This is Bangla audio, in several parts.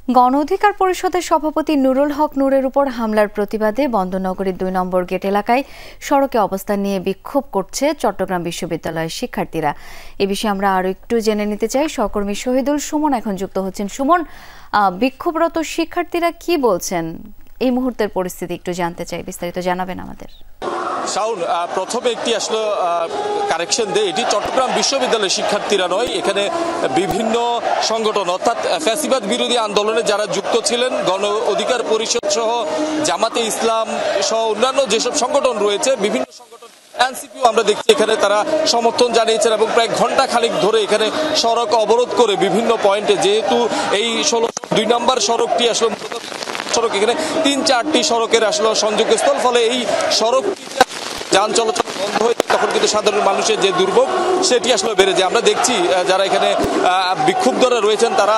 গণ অধিকার পরিষদের সভাপতি নুরুল হক নূরের উপর হামলার প্রতিবাদে বন্দরনগরীর ২ নম্বর গেট এলাকায় সড়কে অবস্থান নিয়ে বিক্ষোভ করছে চট্টগ্রাম বিশ্ববিদ্যালয়ের শিক্ষার্থীরা। এ বিষয়ে আমরা আরো একটু জেনে নিতে চাই। সহকর্মী শহীদুল সুমন এখন যুক্ত হচ্ছেন। সুমন, বিক্ষোভরত শিক্ষার্থীরা কি বলছেন এই মুহূর্তের পরিস্থিতি একটু জানতে চাই, বিস্তারিত জানাবেন আমাদের। শাওন, প্রথমে একটি আসলে কারেকশন দেয়, এটি চট্টগ্রাম বিশ্ববিদ্যালয়ের শিক্ষার্থীরা নয়, এখানে বিভিন্ন সংগঠন অর্থাৎ ফ্যাসিবাদ বিরোধী আন্দোলনে যারা যুক্ত ছিলেন, গণ অধিকার পরিষদ সহ জামাতে ইসলাম সহ অন্যান্য যেসব সংগঠন রয়েছে, বিভিন্ন সংগঠন এনসিপিও আমরা দেখছি এখানে তারা সমর্থন জানিয়েছেন এবং প্রায় ঘন্টা খানিক ধরে এখানে সড়ক অবরোধ করে বিভিন্ন পয়েন্টে, যেহেতু এই ২ নম্বর সড়কটি আসলে সড়ক, এখানে ৩-৪টি সড়কের আসলে সংযোগস্থল, ফলে এই সড়কটি যান চলাচল বন্ধ হয়ে তখন কিন্তু সাধারণ মানুষের যে দুর্ভোগ সেটি আসলে বেড়ে যায়। আমরা দেখছি যারা এখানে বিক্ষুব্ধরা রয়েছেন তারা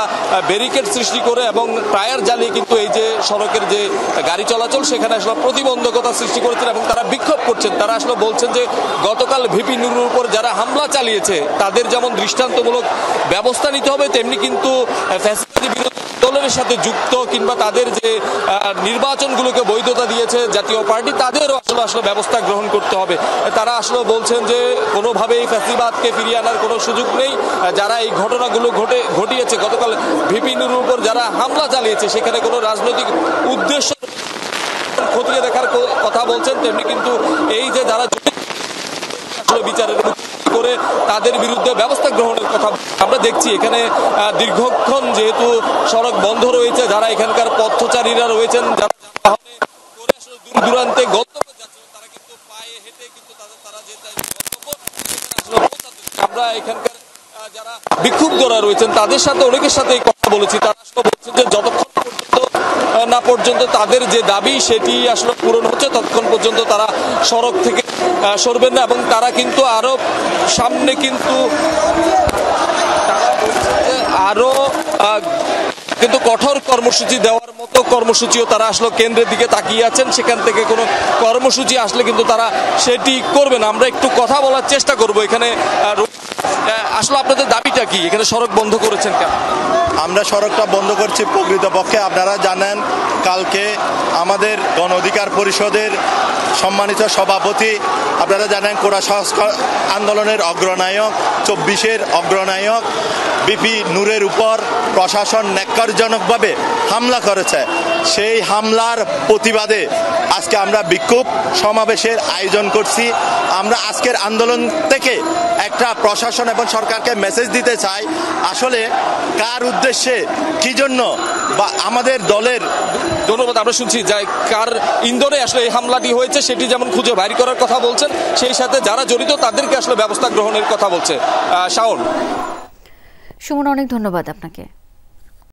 ব্যারিকেড সৃষ্টি করে এবং টায়ার জ্বালিয়ে কিন্তু এই যে সড়কের যে গাড়ি চলাচল সেখানে আসলে প্রতিবন্ধকতা সৃষ্টি করেছেন এবং তারা বিক্ষোভ করছেন। তারা আসলে বলছেন যে গতকাল ভিপি নুরুর উপর যারা হামলা চালিয়েছে তাদের যেমন দৃষ্টান্তমূলক ব্যবস্থা নিতে হবে, তেমনি কিন্তু ফ্যাসিবাদী বিরোধী আন্দোলনের সাথে যুক্ত কিংবা তাদের যে নির্বাচনগুলোকে বৈধতা দিয়েছে জাতীয় পার্টি, তাদেরও আসলে ব্যবস্থা গ্রহণ করতে হবে। তারা আসলে বলছেন যে কোনোভাবেই ফ্যাসিবাদকে ফিরিয়ে আনার কোনো সুযোগ নেই। যারা এই ঘটনাগুলো ঘটিয়েছে, গতকাল ভিপি নুরুর উপর যারা হামলা চালিয়েছে সেখানে কোনো রাজনৈতিক উদ্দেশ্য খতিয়ে দেখার কথা বলছেন, তেমনি কিন্তু এই যে যারা বিচারের করে তাদের বিরুদ্ধে ব্যবস্থা গ্রহণের কথা আমরা দেখছি। এখানে দীর্ঘক্ষণ যেহেতু সড়ক বন্ধ রয়েছে, যারা এখানকার পথচারীরা রয়েছেন, যারা দূর দূরান্তে গন্তব্যে যাচ্ছেন, তারা কিন্তু পায়ে হেঁটে কিন্তু তারা যে গন্তব্য, আমরা এখানকার যারা বিক্ষুব্ধরা রয়েছেন তাদের সাথে অনেকের সাথে কথা বলেছি। তারা আসলে বলছেন যে যতক্ষণ না পর্যন্ত তাদের যে দাবি সেটি আসলে পূরণ হচ্ছে ততক্ষণ পর্যন্ত তারা সড়ক থেকে সরবেন না এবং তারা কিন্তু আরো সামনে কিন্তু আরো কিন্তু কঠোর কর্মসূচি দেওয়ার মতো কর্মসূচিও তারা আসলে কেন্দ্রের দিকে তাকিয়ে আছেন। সেখান থেকে কোনো কর্মসূচি আসলে কিন্তু তারা সেটি করবেন। আমরা একটু কথা বলার চেষ্টা করব। এখানে আসলে আপনাদের দাবিটা কি? এখানে সড়ক বন্ধ করেছেন কেন? আমরা সড়কটা বন্ধ করছি প্রকৃতপক্ষে আপনারা জানেন, কালকে আমাদের গণ অধিকার পরিষদের সম্মানিত সভাপতি, আপনারা জানেন কোটা সংস্কার আন্দোলনের অগ্রনায়ক, ২৪-এর অগ্রনায়ক ভিপি নুরের উপর প্রশাসন ন্যাক্কারজনকভাবে হামলা করেছে। সেই হামলার প্রতিবাদে আজকে আমরা বিক্ষোভ সমাবেশের আয়োজন করছি। আমরা আজকের আন্দোলন থেকে একটা প্রশাসন এবং সরকারকে মেসেজ দিতে চাই, আসলে কার উদ্দেশ্যে কি জন্য বা আমাদের দলের ধন্যবাদ। আমরা শুনছি যে কার ইন্ধনে আসলে এই হামলাটি হয়েছে সেটি যেমন খুঁজে বাইর করার কথা বলছেন, সেই সাথে যারা জড়িত তাদেরকে আসলে ব্যবস্থা গ্রহণের কথা বলছে। শাওন, সুমন, অনেক ধন্যবাদ আপনাকে।